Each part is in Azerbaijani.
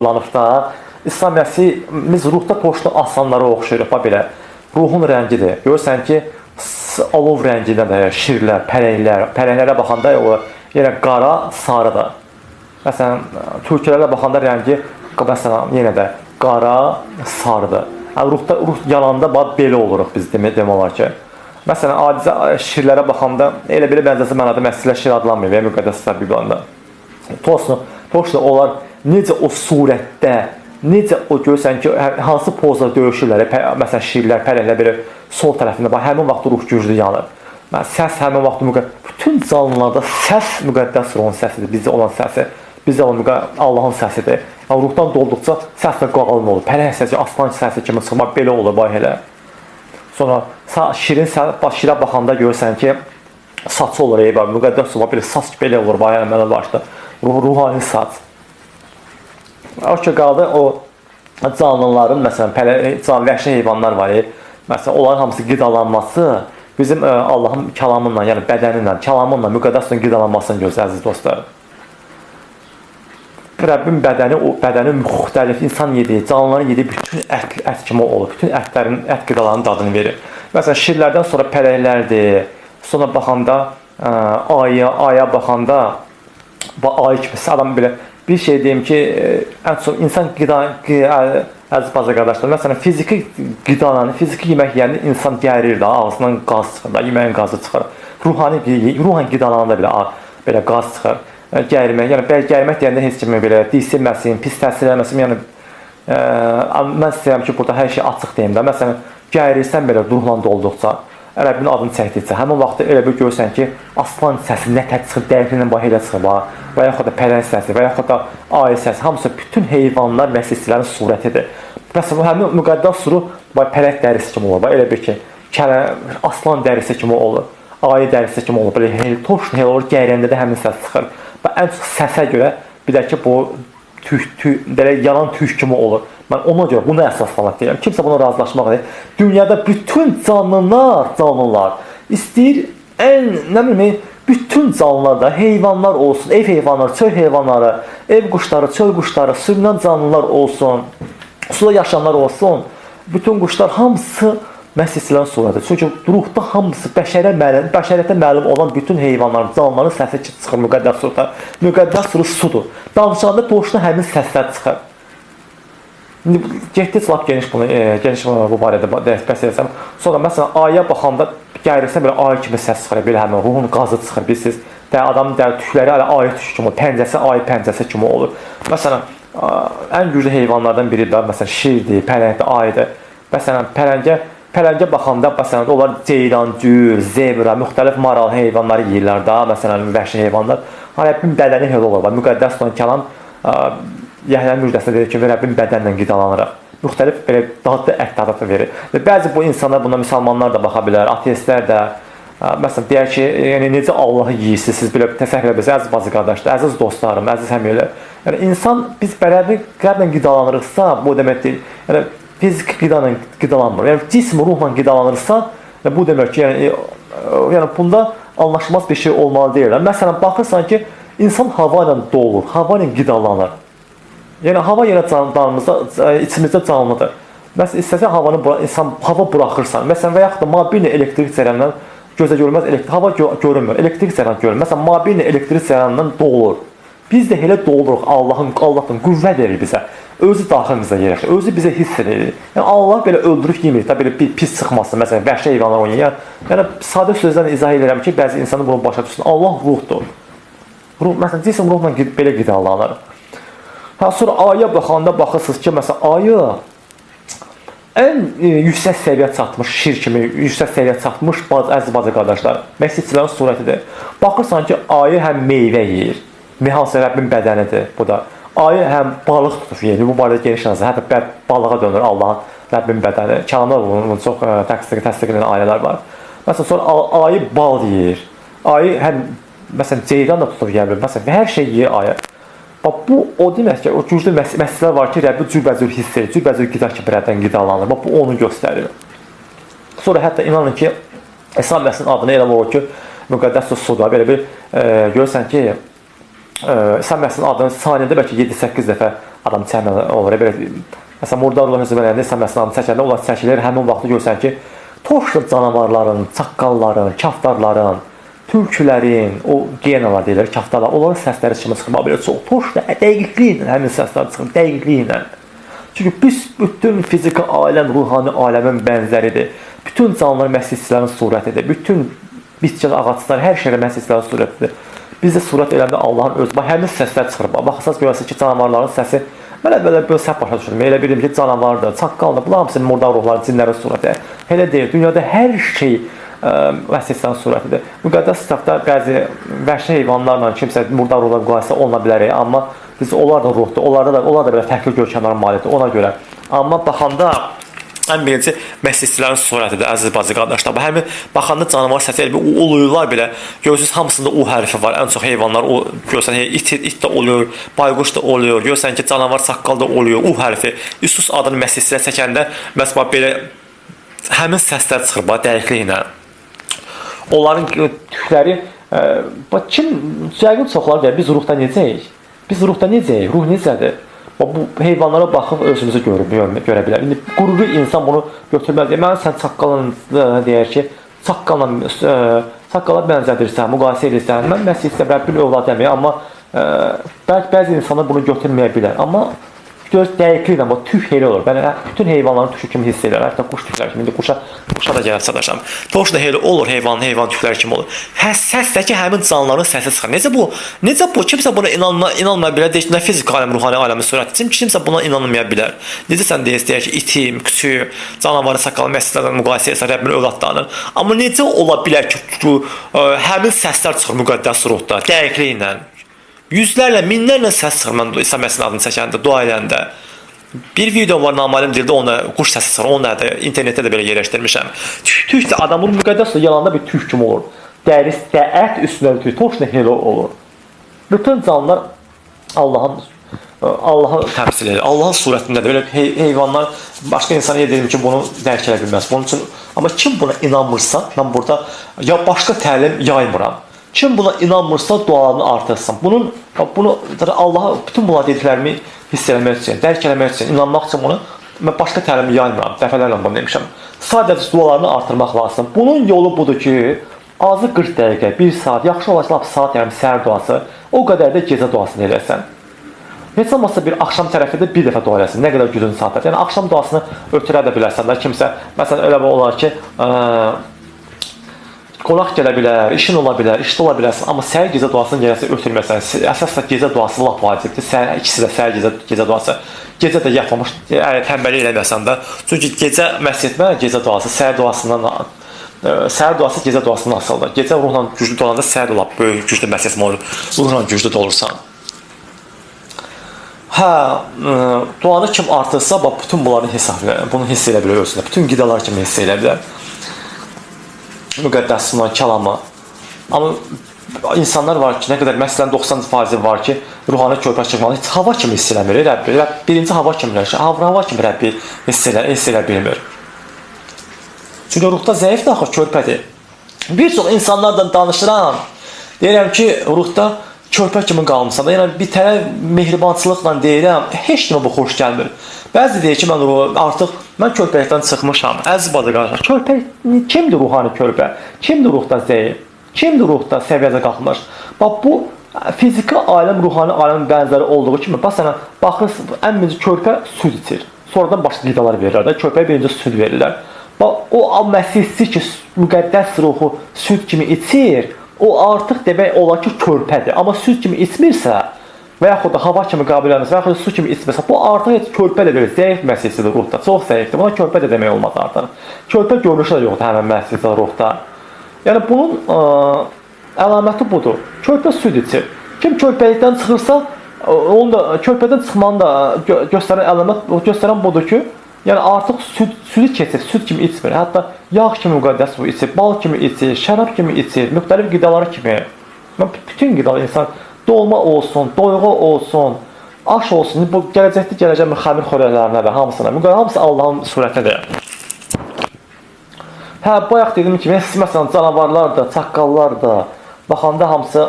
kullanıb da. İslam Məsihimiz ruhda poşlu aslanlara oxşayır, belə. Ruhun rəngidir. Görürsən ki, alov rəngində də şirlər, pələklərə baxanda yenə qara, sarıdır. Məsələn, türklərə baxanda rəngi məsələn, yenə də qara, sarıdır. Ruh yananda belə oluruq biz demək olar ki. Məsələn, adicə şirlərə baxanda elə belə bənzəsə mənada məsələ şir adlanmıyor və müqəddəs kitab Bibliyada. Toşla onlar necə o surətdə, necə o görürsən ki, hansı pozda döyüşürlər, məsələn, şirlər, pələklər belə sol tərəfində, həmin vaxt ruh güclü yanır. Səs həmin vaxt bütün canlılarda səs müqəddəs ruhun səsidir, bizdə olan səsi, bizdə olan Allahın səsidir. Yəni, ruhdan dolduqca səs və qalın olur, pələk səsi, aslan səsi kimi çıxmaq belə olur, elə. Sonra şirə baxanda görürsən ki, saçı olur, müqəddəs ruh, belə saç belə olur, mənə başda, ruhani saç. O ki, qaldı o canlıların, məsələn, vəhşi heyvanlar var, məsələn, onların hamısı qidalanması bizim Allahın kəlamınla, yəni bədəninlə, kəlamınla, müqəddəs qidalanmasını gözlər, əziz dostlar. Rəbbin bədəni müxtəlif, insan yediyi, canlıların yediyi bütün ət kimi olur, bütün ət qidalarının dadını verir. Məsələn, şirlərdən sonra pələklərdir, sonra baxanda aya baxanda, ayı kimi, adam belə bir şey deyim ki, ən çox insan əziz bazı qardaşlar, məsələn, fiziki qidalarını, fiziki yemək yiyəndə insan gərir də, ağzından qaz çıxır da, yeməyin qazı çıxır. Ruhan qidalarında belə qaz çıxır. Gərmək, yəni gərmək deyəndə heç kimi belə dissilməsin, pis təsir eləməsin, yəni mən istəyirəm ki, burada hər şey açıq deyim də, məsələn, gərirsən belə ruhla dolduqca, Rəbbin adını çəkdikcə, həmin vaxtda elə bir görürsən ki, aslan səsi nə tək çıxır, dərhillə elə çıxır, və yaxud da pələk səsi, və yaxud da ayı səsi, hamısı bütün heyvanlar və seslərin surətidir. Məsələn, həmin müqəddəs ruh pələk dərisi kimi olur, elə bir ki, aslan dərisi kimi olur, ayı dərisi kimi olur, belə toş olur, gəyrəndə də həmin səs çıxır. Və ən çox səsə görə, bir də ki, bu yalan tüy kimi olur. Mən ona görə bunu əsaslanaq deyirəm. Kimsə buna razılaşmaq deyil. Dünyada bütün canlılar istəyir, bütün canlılarda heyvanlar olsun, ev heyvanları, çöl heyvanları, ev quşları, çöl quşları, sürünən canlılar olsun, suda yaşayanlar olsun, bütün quşlar hamısı məsihçilərin surətidir. Çünki ruhda hamısı bəşəriyyətə məlum olan bütün heyvanların, canlıların səsi çıxır müqəddəs ruhda. Müqəddəs ruh sudur. Danışanda doğuşda həmin səslər çıxır. Getdik lap geniş bu barədə bəhs etsəm. Sonra məsələn aya baxanda gəlirsə belə ayı kimi səs çıxır, belə həmin ruhun qazı çıxır, bilirsiniz. Adamın tükləri ayı tükü kimi, pəncəsi ayı pəncəsi kimi olur. Məsələn, ən güclü heyvanlardan biri də məsələn şirdir, pələngdir, ayıdır. Məsələn, pələngə baxanda, məsələn, onlar ceyran, cür, zebra, müxtəlif maral heyvanları yeyirlər da, məsələn, vəhşi heyvanlar. Rəbbin bədəni elə olur, müqəddəs olan kəlam Yəhyanın müjdəsində deyir ki, Rəbbin bədənlə qidalanırıq. Müxtəlif belə dadlı ət verir. Və bəzi bu insanlar, buna müsəlmanlar da baxa bilər, ateistlər də, məsələn, deyər ki, yəni necə Allahı yeyirsiniz, siz belə təsəvvür edirsiniz, əziz bazı qardaşlar, əziz dostlarım, əziz həmiyələr. Yəni insan, biz bərabər qidalanırıqsa, bu demək deyil, yəni fiziki qidalanmır. Yəni cism ruhla qidalanırsa, bu demək ki, yəni bunda anlaşılmaz bir şey olmalı deyil. Məsələn, baxırsan ki, insan hava ilə dolur, hava ilə qidalanır. Yəni hava yenə içimizdə canlıdır. Məsələn, istəsən hava buraxırsan. Məsələn, və yaxud da mobil elektrik cərəyanından gözə görünməz hava görünmür, elektrik cərəyanı görünür. Məsələn, mobil elektrik cərəyanından dolur. Biz də elə doluruq, Allahdan qüvvə verir bizə. Özü daxilimizdə yerləşir, özü bizə hiss edir. Yəni Allah belə öldürüb yemir, belə pis çıxmasın. Məsələn, vəhşi heyvanlar oynayır. Yəni sadə sözlərlə izah edirəm ki, bəzi insanlar bunu başa düşsün. Allah ruhdur. Məsələn, cism ruhla belə qidalanır. Sonra aya baxanda baxırsınız ki, məsələn, ayı ən yüksək səviyyə çatmış, şir kimi yüksək səviyyə çatmış əziz bazı qardaşlar, məsihçilərin surətidir. Baxırsan ki, ayı həm meyvə yeyir, hansı Rəbbin bədənidir bu da. Ayı həm balıq tutub yeyir, bu barədə geniş nazar, hətta balığa dönür Allahın Rəbbin bədəni. Kəlamlar bunun çox təsdiq edən ayələr var. Məsələn, sonra ayı bal yeyir, ayı həm, məsələn, ceyran da tutub yeyir, məsələn, hər şey yeyir ayı. Bu, o demək ki, o güclü məsələlər var ki, Rəbbi cürbəcür hiss edir, cürbəcür qida ki, birədən qidalanır. Bu, onu göstərir. Sonra hətta inanın ki, İslam Məsihinin adını elə olur ki, müqəddəs suda belə bir görürsən ki, İsa Məsihin adını saniyədə bəlkə 7-8 dəfə adam çəkməli olur. Belə məsələn murdarlar hüzmələndə İsa Məsihin adını çəkəndə onlar çəkilir. Həmin vaxtda görsən ki, toşlu canavarların, çaqqalların, kaftarların, türkülərin, o genalar deyilir, kaftarlar, onların səsləri çıxır. Belə çox toşlu, dəqiqliklə həmin səslər çıxır, dəqiqliklə. Çünki bütün fiziki aləm, ruhani aləmin bənzəridir. Bütün canlılar məsihçilərin surətidir. Bütün bitkilər, ağaclar, hər şeyə məsihçilərin surətidir. Bizdə surət eləndə Allahın öz, həmin səslər çıxır. Baxırsınız, görərsiniz ki, canavarların səsi, mən əvvəllər böyle səhv başa düşürdüm. Elə bildim ki, canavardır, çaqqaldır, bunlar hamısının murdar ruhları, cinlərin surəti. Elə deyil, dünyada hər şey məsihçilərin surətidir. Müqəddəs kitabda bəzi vəhşi heyvanlarla kimsə murdar ruhlar müqayisə oluna bilər, amma biz onlar da ruhdur, onlar da belə fərqli görkəmlərə malikdir ona görə. Amma baxanda ən birinci məsihçilərin surətidir, əziz bacı qardaşlar. Həmin baxanda canavar səsi elə bir uluyurlar belə. Görürsünüz hamısında U hərfi var. Ən çox heyvanlar o görsən it də oluyor, bayquş da oluyor. Görsən ki, canavar saqqal da oluyor. U hərfi. İsus adını məsihçilərə çəkəndə məsələn belə həmin səslər çıxır dəqiqliklə. Onların tükləri kim yəqin çoxlar deyir, biz ruhda necəyik? Biz ruhda necəyik? Ruh necədir? Bu heyvanlara baxıb özümüzü görə bilər. İndi qürurlu insan bunu götürməz. Mən sən çaqqalın deyər ki, çaqqala bənzədirsən, müqayisə edirsən. Mən məsihçiyə Rəbbin övladı deməyəm, amma bəzi insanlar bunu götürməyə bilər. Amma dəqiqliklə bu tük elə olur. Mən bütün heyvanların tükü kimi hiss edirəm. Hətta quş tükləri kimi. İndi quşa da gəlib sadaşam. Toş da elə olur, heyvan tükləri kimi olur. Səsdəki həmin canlıların səsi çıxır. Necə bu? Kimsə buna inanmaya bilər. Deyək, nə fiziki aləm, ruhani aləmin surəti. Kimsə buna inanmaya bilər. Necə sən deyək ki, itim, küçük, canavarı, saqqalı, məsihlərlə müqayisə etsən Rəbbin övladlarını. Amma necə ola bilər ki, həmin səslər çıxır müqəddəs ruhda, dəqiqliklə. Yüzlərlə, minlərlə səs çıxır mən İsa Məsihin adını çəkəndə, dua edəndə. Bir video var, namalum dildə ona quş səsi çıxır, onu da internetdə də belə yerləşdirmişəm. Tük də adamın müqəddəs yalanda bir tük kimi olur. Dəri, ət üstündə tük, toşla elə olur. Bütün canlılar Allahı təmsil edir. Allahın surətindədir. Belə heyvanlar, başqa insan dedim ki, bunu dərk edə bilməz. Bunun üçün, amma kim buna inanmırsa, mən burada ya başqa təlim yaymıram. Kim buna inanmırsa dualarını artırsın. Bunu Allah'a bütün bunlar dediklərimi hiss eləmək üçün, dərk eləmək üçün, inanmaq üçün bunu mən başqa təlimi yaymıram. Dəfələrlə bunu demişəm. Sadəcə dualarını artırmaq lazım. Bunun yolu budur ki, azı 40 dəqiqə, 1 saat, yaxşı olacaq saat, yəni səhər duası, o qədər də gecə duasını eləsən. Heç olmazsa bir axşam tərəfində bir dəfə dua eləsin. Nə qədər gücün çatır. Yəni axşam duasını ötürə də bilərsən də. Kimsə məsələn elə olar ki, qonaq gələ bilər, işin ola bilər, işdə ola bilərsən, amma səhər gecə duasını gələsən ötürməsən. Əsasda gecə duası lap vacibdir. İkisi də səhər gecə duası. Gecə də yatmamış, tənbəllik eləməsən də. Çünki gecə məhz etmə, gecə duası səhər duası gecə duasından asılıdır. Gecə ruhla güclü dolanda səhər lap böyük güclü məhz etmə olur. Ruhla güclü dolursan. Duanı kim artırsa, bütün bunları bunu hiss edə bilər özündə. Bütün qidalar kimi hiss edə bilər. Müqəddəs sunan kəlamı. Amma insanlar var ki, nə qədər məsələn 90% var ki, ruhani körpə çıxmalı, heç hava kimi hiss eləmir Rəbbi. Birinci hava kimi Rəbbi hiss elə bilmir. Çünki ruhda zəif də axı körpədir. Bir çox insanlardan danışıram. Deyirəm ki, ruhda körpə kimi qalmışsan da, yəni bir tərəf mehribançılıqla deyirəm, heç kimə bu xoş gəlmir. Bəzi deyir ki, mən körpəlikdən çıxmışam. Əziz bacı qardaşlar, körpə kimdir ruhani körpə? Kimdir ruhda zəif? Kimdir ruhda səviyyədə qalxmış? Bax, bu fiziki aləm, ruhani aləmin bənzəri olduğu kimi, baxırsınız, ən birinci körpə süd içir. Sonradan başqa qidalar verirlər də, körpəyə birinci süd verirlər. Bax, o məsihçi ki, müqəddəs ruhu süd kimi içir, o artıq demək olar ki, körpədir. Amma süd kimi içmirsə, və yaxud da hava kimi qəbul edilməsə, və yaxud da su kimi içmirsə, bu artıq heç körpə də deyil, zəif məsihçidir ruhda, çox zəifdir. Buna körpə də demək olmaz artıq. Körpə görünüşü də yoxdur həmin məsihçidir ruhda. Yəni, bunun əlaməti budur. Körpə süd içir. Kim körpəlikdən çıxırsa, körpədən çıxmanı da göstərən budur ki, yəni artıq südü keçir, süd kimi içmir. Hətta yağ kimi müqəddəs su içir, bal kimi içir, şərab kimi içir, müxtəlif qidaları kimi. Bütün qidalar insan dolma olsun, doyğu olsun, aş olsun, bu gələcək xəmir xörəklərinə və hamısına. Hamısı Allahın surətindədir. Bayaq dediyim kimi, məsələn, canavarlar da, çaqqallar da, baxanda hamısı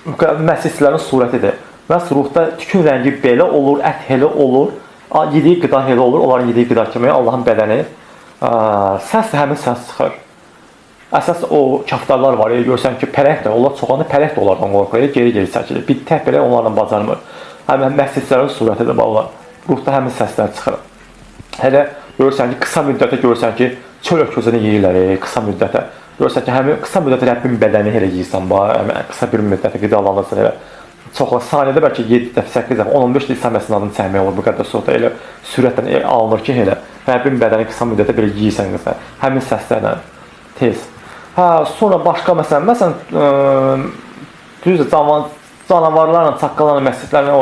məsihçilərin surətidir. Məhz ruhda tükün rəngi belə olur, ət elə olur, yediyi qida elə olur, onların yediyi qida kimi Allahın bədəni. Səs də həmin səs çıxır. Əsas o kaftarlar var, görsən ki, pərək də, onlar çoxanı pərək də onlardan qorxur, geri-geri çəkilir. Bir tək belə onlarla bacarmır. Həmin məsihçilərin surətidir, ruhda həmin səslər çıxır. Hələ görürsən ki, qısa müddətə görürsən ki, çöl öküzünü yeyirlər, qısa müddətə. Görürsən ki, həmin qısa müddətə Rəbbin bədəni elə yeyirsən, qısa bir müddətə qidalanırsan elə. Çoxla saniyədə bəlkə 7 dəfə, 8 dəfə, 10-15 də İsa Məsihinin adını çəkmək olur bu qədər soxda elə sürətlə alınır ki, elə Rəbbin bədəni qısa müddətə belə yeyirsən qısa. Həmin səslərlə tez. Sonra başqa məsələn, düzdür, canavarlarla, çaqqalarla, məsihlərlə o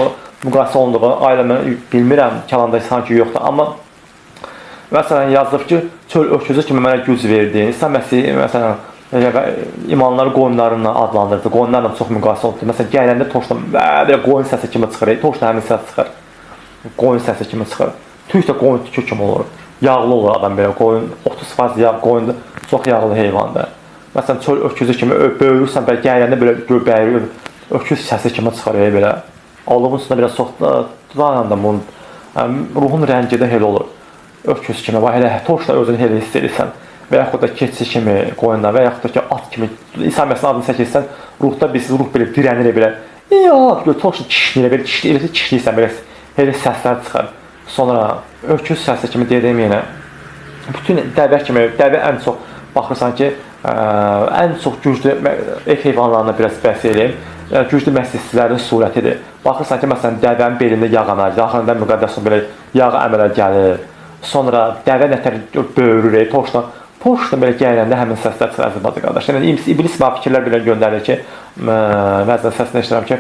müqayisə olunduğu ailəmə bilmirəm, kəlanda sanki yoxdur. Amma məsələn, yazılıb ki, çöl öküzü kimi mənə güc verdi. İsa Məsih, məsələn, imanları qoyunlarla adlandırdı, qoyunlarla çox müqayisə olundu. Məsələn, gələndə toşda belə qoyun səsi kimi çıxır, toşda həmin səs çıxır, qoyun səsi kimi çıxır. Tüy də qoyun tükü kimi olur, yağlı olur adam belə, qoyun 30% yağ, qoyun da çox yağlı heyvandır. Məsələn, çöl öküzü kimi böyürürsən, belə gələndə belə göbəyir, öküz səsi kimi çıxır belə. Alığın üstündə belə soxda, bunun ruhun rəngi də elə olur, öküz kimi, elə toşda özünü elə hiss edirsən. Və yaxud da keçi kimi qoyunlar və yaxud da ki, at kimi İsa Məsihinin adını çəkirsən, ruhda ruh belə dirənir belə. Toşda kişniyir, belə kişniyirsən, belə səslər çıxır. Sonra öküz səsi kimi dediyim yenə, bütün dəvə kimi, dəvə ən çox baxırsan ki, ən çox güclü ev heyvanlarına biraz bəhs edeyim, güclü məsihçilərin surətidir. Baxırsan ki, məsələn, dəvənin belində yağ əmələ, yaxında müqəddəsin belə yağ əmələ gəlir. Sonra dəvə nətər böyürür, toşda belə gələndə həmin səslər çıxır əziz bacı qardaş. Yəni, iblis mənə fikirlər belə göndərir ki, bəzən səsini eşidirəm ki,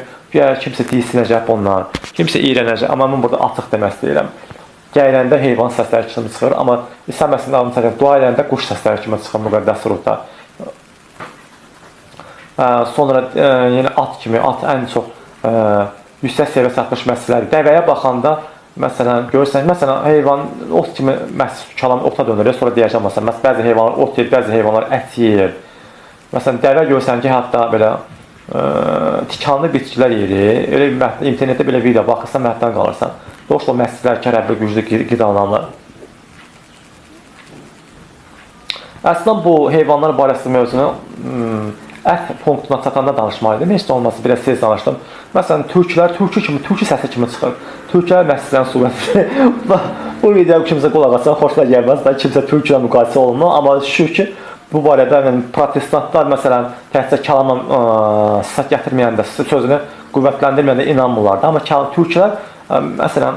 kimsə deyilsinəcək bundan, kimsə iyrənəcək, amma mən burada açıq demək istəyirəm. Gələndə heyvan səsləri kimi çıxır, amma İsa Məsihinin adını çəkir, dua edəndə quş səsləri kimi çıxır müqəddəs ruhda. Sonra yəni at kimi, at ən çox yüksək səviyyə çatmış məsihləri. Dəvəyə baxanda, məsələn, görürsən, məsələn, heyvan ot kimi kalam ota dönür, sonra deyəcəm, məsələn, bəzi heyvanlar ot yeyir, bəzi heyvanlar ət yeyir. Məsələn, dəvə görürsən ki, hətta belə tikanlı bitkilər yeyir, elə internetdə belə video baxırsan, məhətdən qalırsan. Doğrusu, məsihlər ki, Rəbbi güclü qidalanır. Əslən, bu heyvanlar barəsi mövzunu ət punktuna çatanda danışmalıydım. Heç də olmasa, biraz tez danışdım. Məsələn, türkü səsi kimi çıxır. Türklər məsihlərin surəti. Bu videoya kimsə qulaq atsa, xoşuna gəlməz. Kimsə türklə müqayisə olunur. Amma şükür ki, bu barədə protestantlar, məsələn, təhsil kəlamla sifət gətirməyəndə, sözünü qüvvətləndirməyəndə inanmırlardı. Amma türklər, məsələn,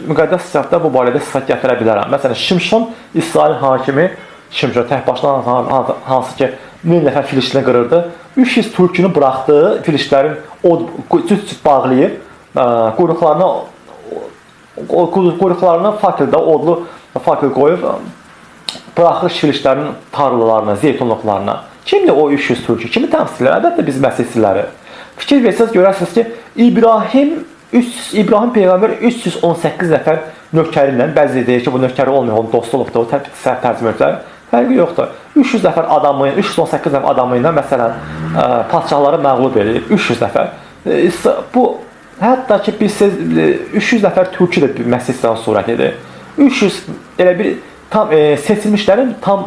müqəddəs sifətdə bu barədə sifət gətirə bilərəm. Məsələn, Şimşon, İsrail hakimi, Şimşon tək başına hansı ki, 1000 nəfər filistini qırırdı. 300 türkünü buraxdı, filistlərin cüt-cüt bağlayıb, quyruqlarına fakildə, odlu fakil qoyub, buraxır filistlərin tarlalarına, zeytunluqlarına. Kimdir o 300 türkü? Kimi təmsil edir? Əlbəttə biz məsihçiləri. Fikir versəniz, görərsiniz ki, İbrahim Peyğəmbər 318 nəfər nökəri ilə, bəzi deyir ki, bu nökəri olmuyor, onun dostu olubdur, o tərcümə edilər. Fərqi yoxdur. 300 nəfər adamı, 318 nəfər adamı ilə, məsələn, padşahları məğlub edir, 300 nəfər. Bu, hətta ki, 300 nəfər türkü də məsihçilərin surətidir. 300, elə bir, seçilmişlərin tam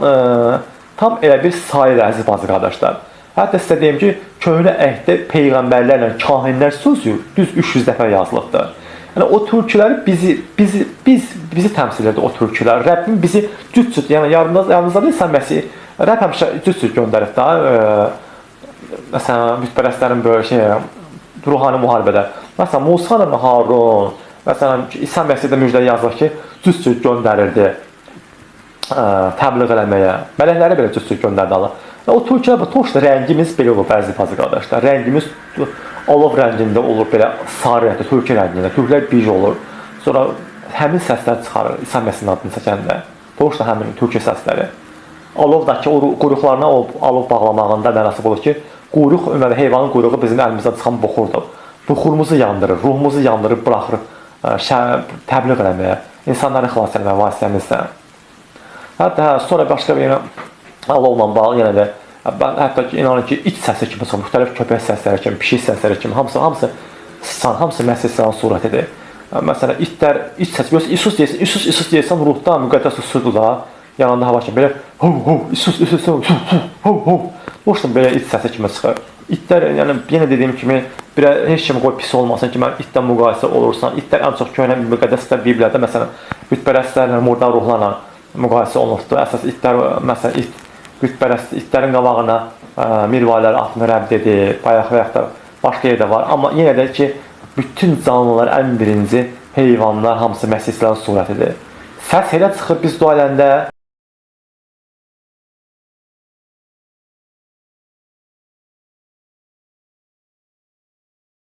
elə bir sayıdır, əziz bazı qardaşlar. Hətta sizə deyim ki, köhnə əhdə peyğəmbərlərlə kahinlər sözü düz 300 dəfə yazılıbdır. Yəni, o türküləri bizi təmsil edir, o türkülər. Rəbbim bizi cüt-cüt, yəni yardımcıda deyilsən Məsih, Rəbb həmişə cüt-cüt göndərib da, məsələn, bütpərəstlərin böyle ruhani müharibədə. Məsələn, Musa ilə Harun, məsələn, İsa Məsihdə müjdə yazılır ki, cüt-cüt göndərirdi təbliğ eləməyə. Mələkləri belə cüt-cüt göndərdi Allah. O türkülər, bu toşda rəngimiz belə olur, bəzi bazı qardaşlar. Rəngimiz alov rəngində olur, belə sarı rəngdə, türkü rəngində. Türklər bir olur. Sonra həmin səslər çıxarır, İsa Məsihinin adını çəkəndə. Toşda həmin türkü səsləri. Alovdakı o quyruqlarına o alov bağlamağında mənası budur ki, quyruq, ümumiyyətlə heyvanın quyruğu bizim əlimizdən çıxan buxurdur. Buxurumuzu yandırır, ruhumuzu yandırıb bıraxır təbliğ eləməyə, insanları xilas eləməyə vasitəmizdə. Hətta sonra başqa bir alovla bağlı yenə də Ben hətta ki, inanın ki, iç səsi kimi çıxır, müxtəlif köpək səsləri kimi, pişik səsləri kimi, hamısı sıçan, hamısı məsələn surətidir. Məsələn, itlər, iç səs, görürsən, İsus deyirsən, ruhda müqəddəs sudur da, yanında hava kimi, belə, İsus, boşdan belə iç səsi kimi çıxır. İtlər, yəni, yenə dediyim kimi, heç kimi qoy pis olmasın ki, mən itdən müqayisə olursan, itlər ən çox köhnə müqəddəslər Bibliyada, məsələn, bütpərəstlərlə, murdar ruhlarla müqayisə olunurdu. Əsas itlər, məsələn, bütpərəst itlərin qabağına mirvalər atını rədd edir, bayaq və yaxud da başqa yerdə var. Amma yenə də ki, bütün canlılar ən birinci heyvanlar hamısı məsihlərin surətidir. Səs elə çıxır biz dua edəndə,